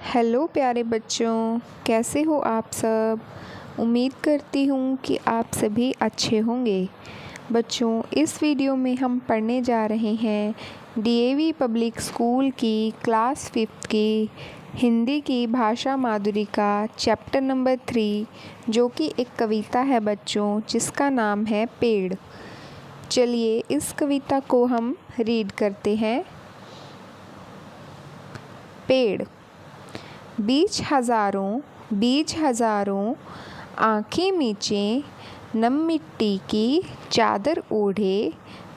Hello प्यारे बच्चों, कैसे हो आप सब। उम्मीद करती हूँ कि आप सभी अच्छे होंगे। बच्चों, इस वीडियो में हम पढ़ने जा रहे हैं डीएवी पब्लिक स्कूल की क्लास 5 की हिंदी की भाषा माधुरी का चैप्टर नंबर 3, जो कि एक कविता है बच्चों, जिसका नाम है पेड़। चलिए इस कविता को हम रीड करते हैं। पेड़। बीज हजारों आँखें मींचे, नम मिट्टी की चादर ओढ़े,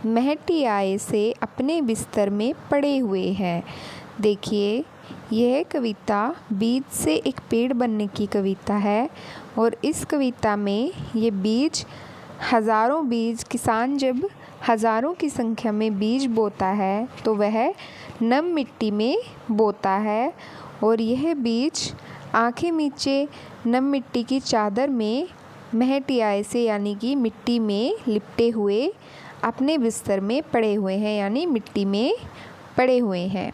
महटी आए से अपने बिस्तर में पड़े हुए हैं। देखिए, यह कविता बीज से एक पेड़ बनने की कविता है और इस कविता में ये बीज, हज़ारों बीज, किसान जब हज़ारों की संख्या में बीज बोता है तो वह नम मिट्टी में बोता है और यह बीज आँखें नीचे नम मिट्टी की चादर में महटी आए से यानी कि मिट्टी में लिपटे हुए अपने बिस्तर में पड़े हुए हैं, यानी मिट्टी में पड़े हुए हैं।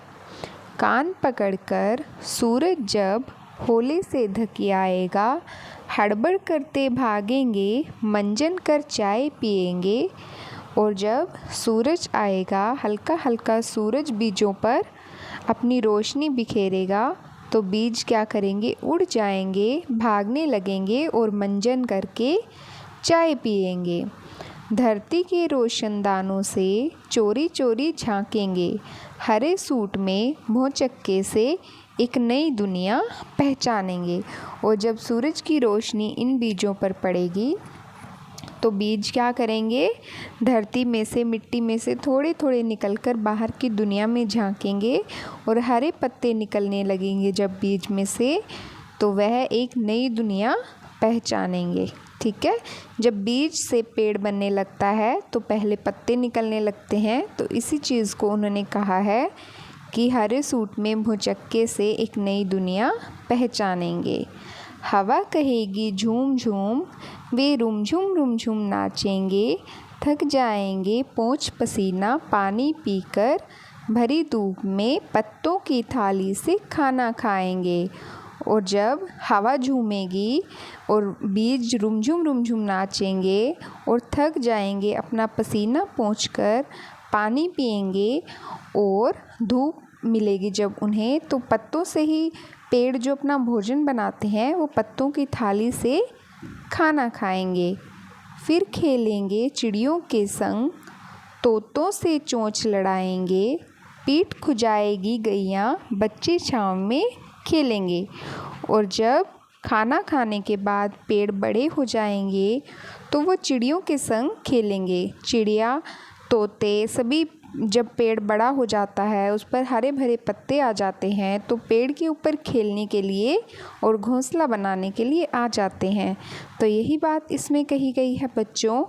कान पकड़कर सूरज जब होले से धकियाएगा, हड़बड़ करते भागेंगे, मंजन कर चाय पिएंगे। और जब सूरज आएगा, हल्का हल्का सूरज बीजों पर अपनी रोशनी बिखेरेगा तो बीज क्या करेंगे, उड़ जाएंगे, भागने लगेंगे और मंजन करके चाय पिएंगे। धरती के रोशनदानों से चोरी चोरी झांकेंगे, हरे सूट में भौचक्के से एक नई दुनिया पहचानेंगे। और जब सूरज की रोशनी इन बीजों पर पड़ेगी तो बीज क्या करेंगे, धरती में से, मिट्टी में से थोड़े थोड़े निकलकर बाहर की दुनिया में झांकेंगे और हरे पत्ते निकलने लगेंगे जब बीज में से, तो वह एक नई दुनिया पहचानेंगे। ठीक है, जब बीज से पेड़ बनने लगता है तो पहले पत्ते निकलने लगते हैं। तो इसी चीज़ को उन्होंने कहा है कि हरे सूट में भौचक्के से एक नई दुनिया पहचानेंगे। हवा कहेगी झूम झूम, वे रुमझुम नाचेंगे, थक जाएंगे पोंछ पसीना पानी पीकर, भरी धूप में पत्तों की थाली से खाना खाएंगे। और जब हवा झूमेगी और बीज रुमझुम नाचेंगे और थक जाएंगे अपना पसीना पोंछकर, पानी पिएंगे और धूप मिलेगी जब उन्हें, तो पत्तों से ही पेड़ जो अपना भोजन बनाते हैं वो पत्तों की थाली से खाना खाएंगे। फिर खेलेंगे चिड़ियों के संग, तोतों से चोंच लड़ाएंगे, पीठ खुजाएगी गैया, बच्चे छाँव में खेलेंगे। और जब खाना खाने के बाद पेड़ बड़े हो जाएंगे तो वो चिड़ियों के संग खेलेंगे। चिड़िया, तोते सभी जब पेड़ बड़ा हो जाता है, उस पर हरे भरे पत्ते आ जाते हैं, तो पेड़ के ऊपर खेलने के लिए और घोंसला बनाने के लिए आ जाते हैं। तो यही बात इसमें कही गई है बच्चों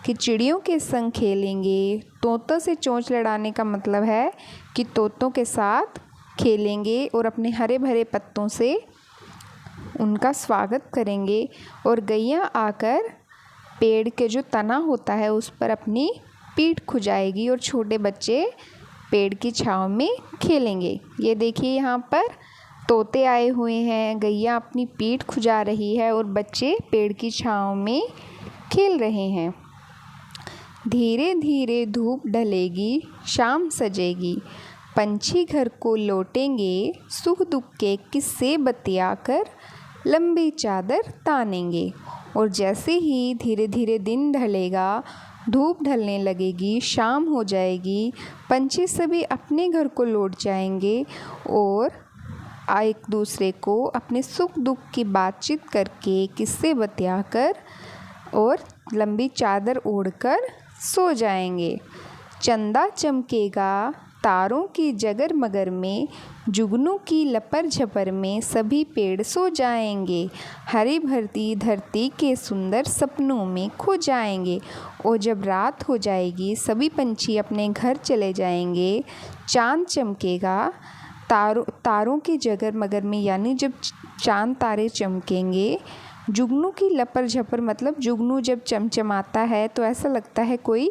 कि चिड़ियों के संग खेलेंगे। तोतों से चोंच लड़ाने का मतलब है कि तोतों के साथ खेलेंगे और अपने हरे भरे पत्तों से उनका स्वागत करेंगे। और गैया आकर पेड़ के जो तना होता है उस पर अपनी पीठ खुजाएगी और छोटे बच्चे पेड़ की छांव में खेलेंगे। ये देखिए, यहाँ पर तोते आए हुए हैं, गैया अपनी पीठ खुजा रही है और बच्चे पेड़ की छांव में खेल रहे हैं। धीरे धीरे धूप ढलेगी, शाम सजेगी, पंछी घर को लौटेंगे, सुख दुख के किस्से बतियाकर लंबी चादर तानेंगे। और जैसे ही धीरे धीरे दिन ढलेगा, धूप ढलने लगेगी, शाम हो जाएगी, पंछी सभी अपने घर को लौट जाएंगे और एक दूसरे को अपने सुख दुख की बातचीत करके, किस्से बतियाकर और लंबी चादर ओढ़कर सो जाएंगे। चंदा चमकेगा तारों की जगर मगर में, जुगनू की लपर झपर में सभी पेड़ सो जाएंगे, हरी भरती धरती के सुंदर सपनों में खो जाएंगे। और जब रात हो जाएगी, सभी पंछी अपने घर चले जाएंगे। चांद चमकेगा तारों की जगर मगर में, यानी जब चांद तारे चमकेंगे। जुगनू की लपर झपर मतलब जुगनू जब चमचमाता है तो ऐसा लगता है कोई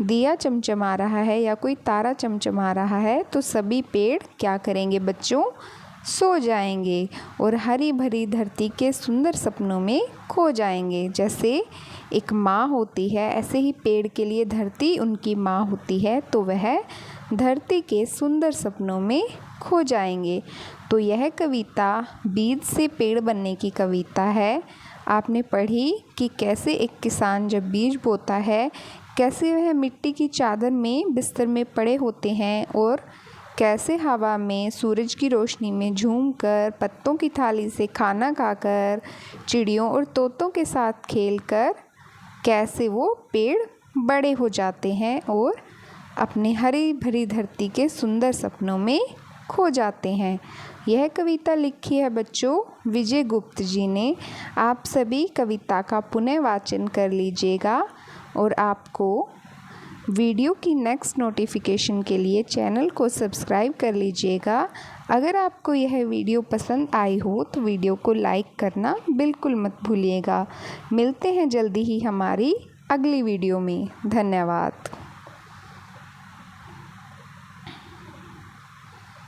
दिया चमचमा रहा है या कोई तारा चमचमा रहा है। तो सभी पेड़ क्या करेंगे बच्चों, सो जाएंगे और हरी भरी धरती के सुंदर सपनों में खो जाएंगे। जैसे एक माँ होती है, ऐसे ही पेड़ के लिए धरती उनकी माँ होती है, तो वह धरती के सुंदर सपनों में खो जाएंगे। तो यह कविता बीज से पेड़ बनने की कविता है। आपने पढ़ी कि कैसे एक किसान जब बीज बोता है, कैसे वह मिट्टी की चादर में बिस्तर में पड़े होते हैं और कैसे हवा में सूरज की रोशनी में झूमकर, पत्तों की थाली से खाना खाकर, चिड़ियों और तोतों के साथ खेलकर कैसे वो पेड़ बड़े हो जाते हैं और अपने हरी भरी धरती के सुंदर सपनों में खो जाते हैं। यह कविता लिखी है बच्चों विजय गुप्त जी ने। आप सभी कविता का पुनः वाचन कर लीजिएगा और आपको वीडियो की नेक्स्ट नोटिफिकेशन के लिए चैनल को सब्सक्राइब कर लीजिएगा। अगर आपको यह वीडियो पसंद आई हो तो वीडियो को लाइक करना बिल्कुल मत भूलिएगा। मिलते हैं जल्दी ही हमारी अगली वीडियो में। धन्यवाद।